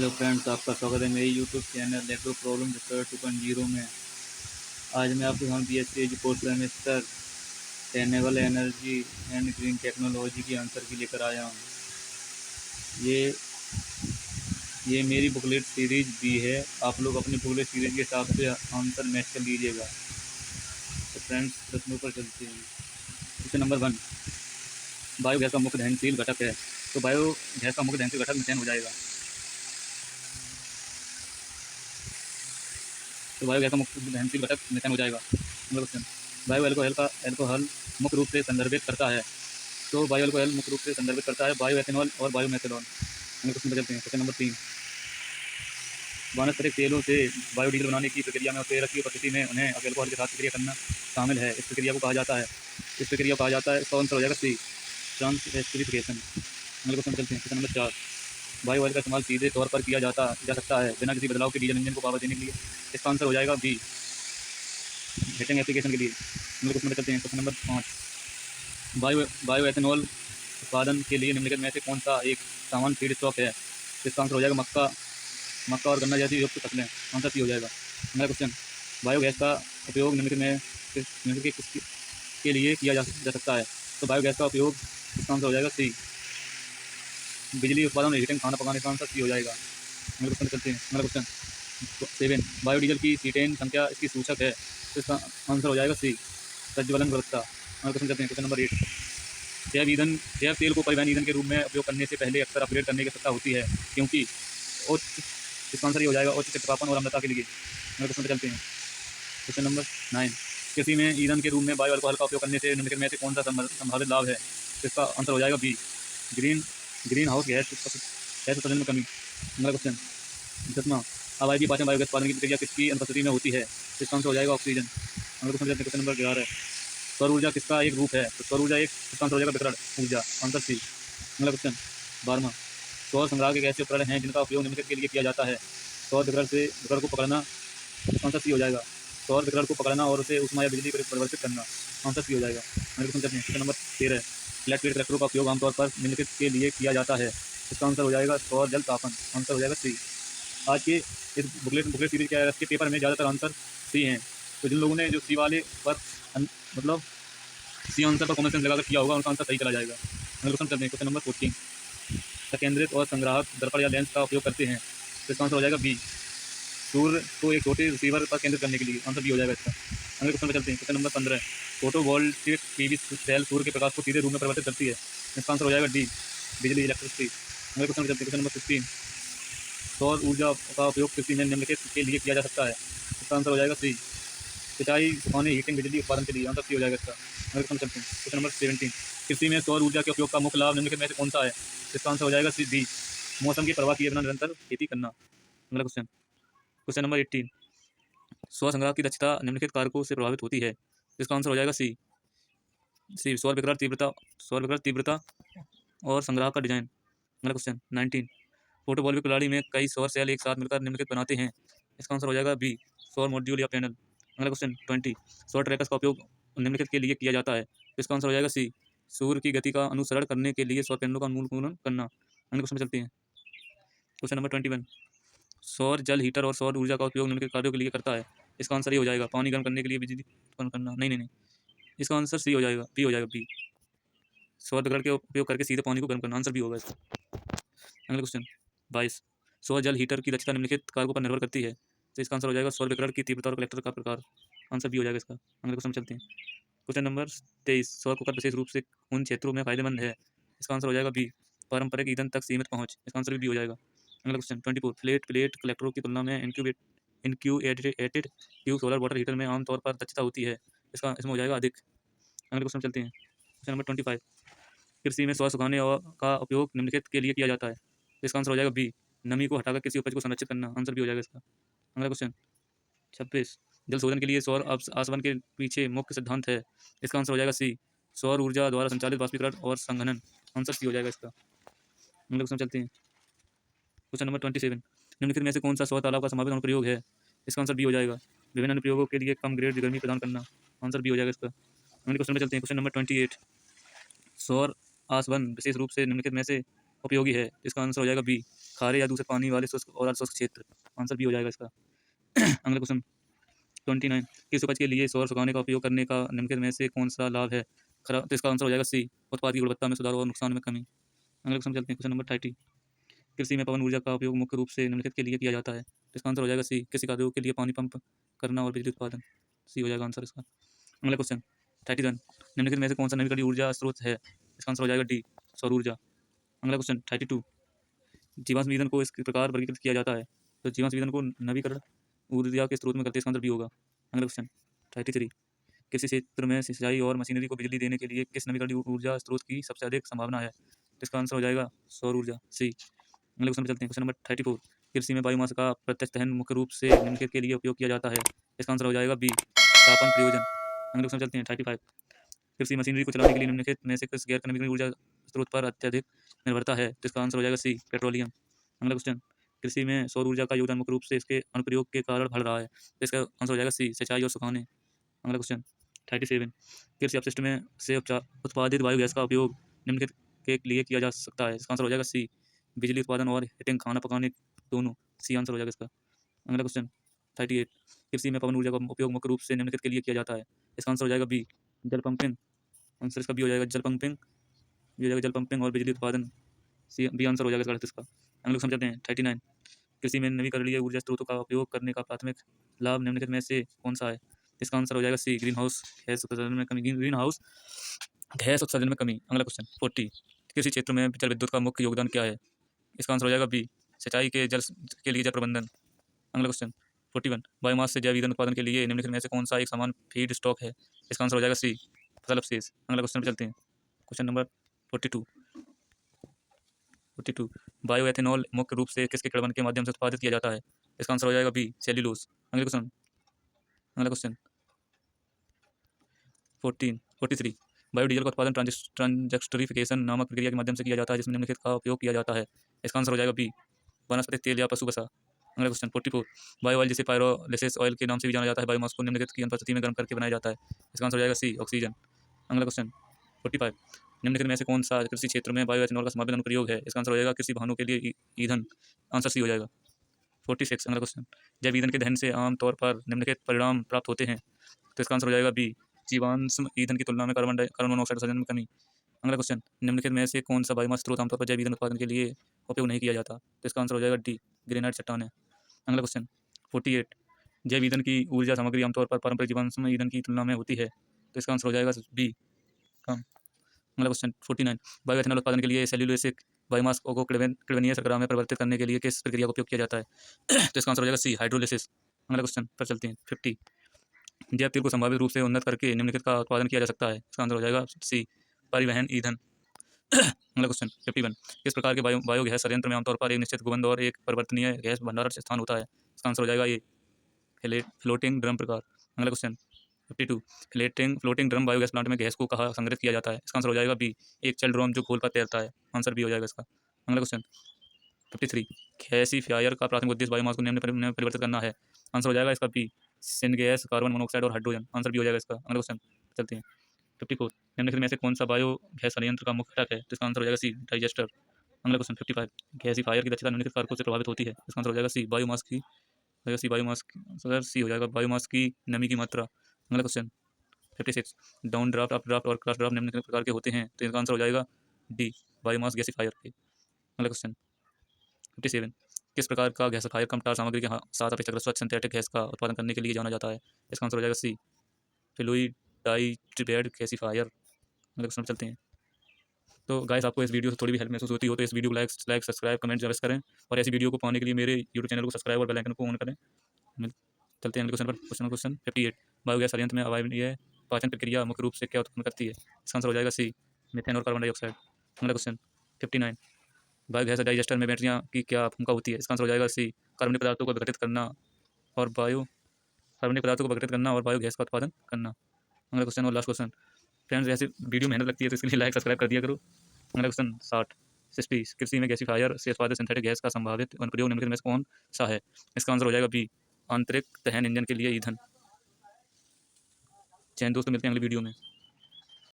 Hello friends, आपका स्वागत है मेरे YouTube channel laptop problem discover 2.0 में। आज मैं आपके सामने BSc AG fourth semester renewable energy and green technology की आंसर की लेकर आया हूँ। ये ये मेरी बुकलेट सीरीज भी है। आप लोग अपनी बुकलेट सीरीज के हिसाब से आंसर मैच कर लीजिएगा। तो फ्रेंड्स, प्रश्नों पर चलते हैं। क्वेश्चन नंबर 1, बायोगैस का मुख्य दहनशील घटक है। तो बायोगैस का मुख्य दहनशील घटक मीथेन हो जाएगा। तो बायोगैस का मुख्य दहनशील घटक मीथेन हो जाएगा। अगला क्वेश्चन, बायो अल्कोहल मुख्य रूप से संदर्भित करता है। तो बायो अल्कोहल मुख्य रूप से संदर्भित करता है बायो एथेनॉल और बायो मेथेनॉल। अगले क्वेश्चन पर चलते हैं। क्वेश्चन नंबर 3, वानस्पतिक तेलों से बायोडीजल बनाने की प्रक्रिया में उत्प्रेरक की उपस्थिति में उन्हें अल्कोहल के साथ प्रक्रिया करना शामिल है। इस प्रक्रिया को कहा जाता है इसका आंसर हो जाएगा सी, ट्रांसएस्टरीफिकेशन। अगले क्वेश्चन पर चलते हैं। क्वेश्चन नंबर 4, बायो ऑयल का इस्तेमाल सीधे तौर पर किया जा सकता है बिना किसी बदलाव के डीजल इंजन को पावर देने के लिए। इसका आंसर हो जाएगा बी, हीटिंग एप्लीकेशन के लिए। अगले क्वेश्चन पर चलते हैं। क्वेश्चन नंबर 5, बायो एथेनॉल उत्पादन के लिए निम्नलिखित में से कौन सा एक सामान्य फीड स्टॉक है। इसका आंसर हो जाएगा मक्का और गन्ना जैसी युक्त फसलें। आंसर सी हो जाएगा। अगला क्वेश्चन, बायोगैस का उपयोग निम्नलिखित के लिए किया जा सकता है। तो बायोगैस का उपयोग, इसका आंसर हो जाएगा सी, बिजली उत्पादन और हीटिंग, खाना पकाने का आंसर सी हो जाएगा। अगले क्वेश्चन पर चलते हैं। अगला क्वेश्चन 7, बायोडीजल की सीटेन संख्या इसकी सूचक है। तो इसका आंसर हो जाएगा सी, प्रज्वलन गुणवत्ता। अगला क्वेश्चन चलते हैं। क्वेश्चन नंबर 8, जैव तेल को परिवहन ईंधन के रूप में उपयोग करने से पहले अक्सर अपग्रेड करने की आवश्यकता होती है, क्योंकि उच्च, इसका आंसर ये हो जाएगा उच्च चिपचिपापन और अम्लता के लिए। अगले क्वेश्चन पर चलते हैं। क्वेश्चन नंबर 9, कृषि में ईंधन के रूप में बायो अल्कोहल का उपयोग करने से निम्नलिखित में से कौन सा संभावित लाभ है। इसका आंसर हो जाएगा बी, ग्रीन हाउस गैस उत्सर्जन में कमी। अगला क्वेश्चन 10वां, हवाई पाचन बायोगैस उत्पादन की प्रक्रिया किसकी अनुपस्थिति में होती है। इसका आंसर हो जाएगा ऑक्सीजन। अगले क्वेश्चन चलते हैं। क्वेश्चन नंबर 11, सौर ऊर्जा किसका एक रूप है। तो सौर ऊर्जा एक, इसका आंसर हो जाएगा विकिरण ऊर्जा। Answer C. अगला क्वेश्चन 12वां, सौर संग्राहक एक ऐसे उपकरण हैं जिनका उपयोग निम्नलिखित के लिए किया जाता है। सौर विकिरण को पकड़ना, इसका आंसर सी हो जाएगा, सौर विकिरण को पकड़ना और उसे ऊष्मा या बिजली पर परिवर्तित करना। आंसर सी हो जाएगा। अगले क्वेश्चन चलते हैं। क्वेश्चन नंबर 13, फ्लैट प्लेट कलेक्टरों का उपयोग आमतौर पर निम्नलिखित के लिए किया जाता है। इसका आंसर हो जाएगा सौर जल तापन। आंसर हो जाएगा सी। आज के इस बुकलेट सीरीज के पेपर में ज़्यादातर आंसर सी हैं। तो जिन लोगों ने जो सी वाले पर मतलब सी आंसर पर कॉमन सेंस लगाकर किया होगा उनका आंसर सही चला जाएगा। अगले क्वेश्चन चलते हैं। क्वेश्चन नंबर 14, संकेंद्रित और संग्राहक दर्पण या लेंस का उपयोग करते हैं। तो इसका आंसर हो जाएगा बी, सूर्य को एक छोटे रिसीवर पर केंद्रित करने के लिए। आंसर बी हो जाएगा इसका। अगले क्वेश्चन पर चलते हैं। Question number 15, photovoltaic PV cell सूर्य के प्रकाश को सीधे रूप में परिवर्तित करती है। इसका आंसर हो जाएगा डी, बिजली, इलेक्ट्रिसिटी। अगले क्वेश्चन पर चलते हैं। क्वेश्चन नंबर 16, सौर ऊर्जा का उपयोग कृषि में निम्नलिखित के लिए किया जा सकता है। इसका आंसर हो जाएगा सी, सिंचाई, सुखाने, हीटिंग, बिजली उत्पादन के लिए। आंसर सी हो जाएगा इसका। अगले क्वेश्चन चलते हैं। क्वेश्चन नंबर 17, कृषि में सौर ऊर्जा के उपयोग का मुख्य लाभ निम्नलिखित में से कौन सा है। इसका आंसर हो जाएगा सी, डी, मौसम की परवाह किए बिना निरंतर खेती करना। अगला क्वेश्चन, क्वेश्चन नंबर 18, सौर संग्राहक की दक्षता निम्नलिखित कारकों से प्रभावित होती है। इसका आंसर हो जाएगा सी, सौर विकिरण तीव्रता और संग्राहक का डिजाइन। अगला क्वेश्चन 19, फोटोवोल्टिक प्रणाली में कई सौर सेल एक साथ मिलकर निम्नलिखित बनाते हैं। इसका आंसर हो जाएगा बी, सौर मॉड्यूल या पैनल। अगला क्वेश्चन 20, सौर ट्रैकर्स का उपयोग निम्नलिखित के लिए किया जाता है। इसका आंसर हो जाएगा सी, सूर्य की गति का अनुसरण करने के लिए सौर पैनलों का उन्मूलन करना। अगले क्वेश्चन में चलते हैं। क्वेश्चन नंबर 21, सौर जल हीटर और सौर ऊर्जा का उपयोग निम्नलिखित कार्यों के लिए करता है। इसका आंसर ये हो जाएगा, पानी गर्म करने के लिए, बिजली उत्पन्न करना। नहीं, इसका आंसर सी हो जाएगा, बी हो जाएगा, बी, सौर विकिरण के उपयोग करके सीधे पानी को गर्म करना। आंसर बी होगा इसका। अगले क्वेश्चन 22, सौर जल हीटर की दक्षता निम्नलिखित कारकों पर निर्भर करती है। तो इसका आंसर हो जाएगा सौर विकिरण की तीव्रता और कलेक्टर का प्रकार। आंसर बी हो जाएगा इसका। अगले क्वेश्चन चलते हैं। क्वेश्चन नंबर 23, सौर कुकर विशेष रूप से उन क्षेत्रों में फायदेमंद है। इसका आंसर हो जाएगा बी, पारंपरिक ईंधन तक सीमित पहुंच। इसका आंसर भी हो जाएगा। अगला क्वेश्चन 24, प्लेट कलेक्टरों की तुलना में इनक्यूएटेड ट्यूब सोलर वाटर हीटर में आमतौर पर दक्षता होती है। इसमें हो जाएगा अधिक। अगले क्वेश्चन चलते हैं। क्वेश्चन नंबर 25, कृषि में सौर सुखाने का उपयोग निम्नलिखित के लिए किया जाता है। इसका आंसर हो जाएगा बी, नमी को हटाकर किसी उपज को संरक्षित करना। आंसर भी हो जाएगा इसका। अगला क्वेश्चन 26, जल शोधन के लिए सौर आसवन के पीछे मुख्य सिद्धांत है। इसका आंसर हो जाएगा सी, सौर ऊर्जा द्वारा संचालित वाष्पीकरण और संघनन। आंसर सी हो जाएगा इसका। अगले क्वेश्चन चलते हैं। क्वेश्चन नंबर 27, निम्नलिखित में से कौन सा सौर तालाब का संभावित अनुप्रयोग है। इसका आंसर बी हो जाएगा, विभिन्न अनुप्रयोगों के लिए कम ग्रेड गर्मी प्रदान करना। आंसर बी हो जाएगा इसका। अगले क्वेश्चन में चलते हैं। क्वेश्चन नंबर 28, सौर आसवन विशेष रूप से निम्नलिखित में से उपयोगी है। इसका आंसर हो जाएगा बी, खारे या दूसरे पानी वाले शुष्क और अर्धशुष्क क्षेत्र। आंसर बी हो जाएगा इसका। अगला क्वेश्चन 29, किस उपज के लिए सौर सुखाने का उपयोग करने का निम्नलिखित में से कौन सा लाभ है? खराब, तो इसका आंसर हो जाएगा सी, उत्पाद की गुणवत्ता में सुधार और नुकसान में कमी। अगले क्वेश्चन चलते हैं, क्वेश्चन नंबर 30, कृषि में पवन ऊर्जा का उपयोग मुख्य रूप से निम्नलिखित के लिए किया जाता है। तो इसका आंसर हो जाएगा सी, कृषि कार्यों के लिए पानी पंप करना और बिजली उत्पादन। सी हो जाएगा आंसर इसका। अगला क्वेश्चन 31, निम्नलिखित में से कौन सा नवीकरणीय ऊर्जा स्रोत है? इसका आंसर हो जाएगा डी, सौर ऊर्जा। अगला क्वेश्चन 32, जीवाश्म ईंधन को इस प्रकार वर्गीकृत किया जाता है। तो जीवाश्म ईंधन को नवीकरण ऊर्जा के स्रोत में करते, इसका आंसर बी होगा। अगला क्वेश्चन 33, कृषि क्षेत्र में सिंचाई और मशीनरी को बिजली देने के लिए किस नवीकरणीय ऊर्जा स्रोत की सबसे अधिक संभावना है? तो इसका आंसर हो जाएगा सौर ऊर्जा, सी। अगले क्वेश्चन पर चलते हैं, क्वेश्चन नंबर 34, कृषि में बायोमास का प्रत्यक्ष दहन मुख्य रूप से निम्नलिखित के लिए उपयोग किया जाता है। इसका आंसर हो जाएगा बी, तापन प्रयोजन। अगले क्वेश्चन चलते हैं 35, कृषि मशीनरी को चलाने के लिए निम्नलिखित में से किस गैर नवीकरणीय ऊर्जा स्रोत पर अत्यधिक निर्भरता है? तो इसका आंसर हो जाएगा सी, पेट्रोलियम। अगला क्वेश्चन, कृषि में सौर ऊर्जा का योगदान मुख्य रूप से इसके अनुप्रयोग के कारण बढ़ रहा है। तो इसका आंसर हो जाएगा सी, सिंचाई और सुखाने। अगला क्वेश्चन 37, कृषि अपशिष्ट में से उत्पादित बायोगैस का उपयोग निम्नलिखित के लिए किया जा सकता है। इसका आंसर हो जाएगा सी, बिजली उत्पादन और हीटिंग, खाना पकाने दोनों। सी आंसर हो जाएगा इसका। अगला क्वेश्चन 38, कृषि में पवन ऊर्जा का उपयोग मुख्य रूप से निम्नलिखित के लिए किया जाता है। इसका आंसर हो जाएगा बी, जल पंपिंग। आंसर इसका बी हो जाएगा, जल पंपिंग। बी हो जाएगा जल पंपिंग और बिजली उत्पादन। सी बी आंसर हो जाएगा इसका। अगले क्वेश्चन चलते हैं 39, कृषि में नवीकरणीय ऊर्जा स्रोतों का उपयोग करने का प्राथमिक लाभ निम्नलिखित में से कौन सा है? इसका आंसर हो जाएगा सी, ग्रीन हाउस गैस उत्सर्जन में कमी। ग्रीन हाउस गैस उत्सर्जन में कमी। अगला क्वेश्चन 40, कृषि क्षेत्र में जल विद्युत का मुख्य योगदान क्या है? इसका आंसर हो जाएगा बी, सिंचाई के जल के लिए जल प्रबंधन। अगला क्वेश्चन 41, बायोमास से जैव ईंधन उत्पादन के लिए निम्नलिखित में से कौन सा एक समान फीड स्टॉक है? इसका आंसर हो जाएगा सी, फसल अवशेष। अगला क्वेश्चन पर चलते हैं, क्वेश्चन नंबर 42, बायोएथेनॉल मुख्य रूप से किसके किण्वन के माध्यम से उत्पादित किया जाता है? इसका आंसर हो जाएगा बी, सेल्यूलोज। अगला क्वेश्चन 43, बायोडीजल का उत्पादन ट्रांजस्टरिफिकेशन नामक प्रक्रिया के माध्यम से किया जाता है, जिसमें निम्नलिखित का उपयोग किया जाता है। इसका आंसर हो जाएगा बी, वनस्पतिक तेल या पशु वसा। अगला क्वेश्चन 44, बायो ऑयल जिसे पायरोलिसिस ऑयल के नाम से भी जाना जाता है, बायोमास को निम्नलिखित की अनुपस्थिति में गर्म करके बनाया जाता है। इसका आंसर हो जाएगा सी, ऑक्सीजन। अगला क्वेश्चन 45, निम्नलिखित में से कौन सा कृषि क्षेत्र में बायोएथेनॉल का समावेश अनुप्रयोग है? इसका आंसर हो जाएगा कृषि वाहनों के लिए ईंधन। आंसर सी हो जाएगा। 46, अगला क्वेश्चन, जैव ईंधन के दहन से आमतौर पर निम्नलिखित परिणाम प्राप्त होते हैं। तो इसका आंसर हो जाएगा बी, जीवाश्म ईंधन की तुलना में कार्बन मोनोऑक्साइड उत्सर्जन में कमी। अगला क्वेश्चन, निम्नलिखित में से कौन सा बायोमास स्रोत आमतौर पर जैव ईंधन उत्पादन के लिए उपयोग नहीं किया जाता? तो इसका आंसर हो जाएगा डी, ग्रेनाइट चट्टान है। अगला क्वेश्चन 48, जैव ईंधन की ऊर्जा सामग्री आमतौर पर पारंपरिक जीवाश्म ईंधन की तुलना में होती है। तो इसका आंसर हो जाएगा बी, कम। अगला क्वेश्चन 49, बायोएथेनॉल उत्पादन के लिए सेल्यूलोसिक बायोमास को क्रिबनीय शर्करा में परिवर्तित करने के लिए किस प्रक्रिया का उपयोग किया जाता है? तो इसका आंसर हो जाएगा सी, हाइड्रोलिसिस। अगला क्वेश्चन पर चलते हैं 50, जैव तेल को संभावित रूप से उन्नत करके निम्नलिखित का उत्पादन किया जा सकता है। इसका आंसर हो जाएगा सी, परिवहन ईंधन। अगला क्वेश्चन 51, किस प्रकार के बायोगैस संयंत्र में आमतौर पर एक निश्चित गुंबद और एक परिवर्तनीय गैस भंडारण स्थान होता है? इसका आंसर हो जाएगा ए, फ्लोटिंग ड्रम प्रकार। अगला question 52, floating drum biogas plant में गैस को कहाँ संग्रहित किया जाता है? इसका आंसर हो जाएगा बी, एक चल ड्रम जो घोल पर तैरता है। आंसर बी हो जाएगा इसका। अगला क्वेश्चन 53, गैसीफायर का प्राथमिक उद्देश्य बायोमास को निम्न में परिवर्तित करना है। आंसर हो जाएगा इसका बी, सिनगैस, कार्बन मोनोऑक्साइड और हाइड्रोजन। आंसर बी हो जाएगा इसका। अगला क्वेश्चन चलते हैं 54, निम्नलिखित में से कौन सा बायो गैस संयंत्र का मुख्य घटक है? तो इसका आंसर हो जाएगा सी, डाइजेस्टर। अगला क्वेश्चन 55, गैसीफायर की दक्षता निम्नलिखित कारकों से प्रभावित होती है। इसका आंसर हो जाएगा सी, बायोमास की आंसर सी हो जाएगा, बायोमास की नमी की मात्रा। अगला question 56, down draft, up draft और क्रॉस ड्राफ्ट निम्नलिखित प्रकार के होते हैं। तो इसका आंसर हो जाएगा डी, बायोमास गैसीफायर के। अगला क्वेश्चन 57, किस प्रकार का गैसीफायर कम टार सामग्री के साथ अपेक्षाकृत स्वच्छ सिंथेटिक गैस का उत्पादन करने के लिए जाना जाता है? इसका आंसर हो जाएगा सी, फ्लूइड डाइट्रिएट गैसीफायर। अगले क्वेश्चन चलते हैं। तो गाइस, आपको इस वीडियो से थोड़ी भी हेल्प महसूस होती हो तो इस वीडियो को लाइक सब्सक्राइब कमेंट जरूर करें, और ऐसी वीडियो को पाने के लिए मेरे यूट्यूब चैनल को सब्सक्राइब और बेल आइकन को ऑन करें। चलते हैं अगले क्वेश्चन पर। क्वेश्चन 58, बायोगैस संयंत्र में अवायवीय पाचन प्रक्रिया मुख्य रूप से क्या उत्पन्न करती है? इसका आंसर हो जाएगा सी, मीथेन और कार्बन डाइऑक्साइड। अगला क्वेश्चन 59, बायोगैस डाइजेस्टर में बैटरियाँ की क्या भूमिका होती है? इसका आंसर हो जाएगा सी, कार्बनिक पदार्थों को विघटित करना और बायोगैस का उत्पादन करना। अगला क्वेश्चन और लास्ट क्वेश्चन। फ्रेंड्स, ऐसे वीडियो मेहनत लगती है तो इसके लिए लाइक सब्सक्राइब कर दिया करो। अगला क्वेश्चन 60, कृषि में गैसीफायर से उत्पादित सिंथेटिक गैस का संभावित अनुप्रयोग निम्नलिखित में से कौन सा है? इसका आंसर हो जाएगा बी, आंतरिक दहन इंजन के लिए ईंधन। चैन दोस्तों, मिलते हैं अगली वीडियो में।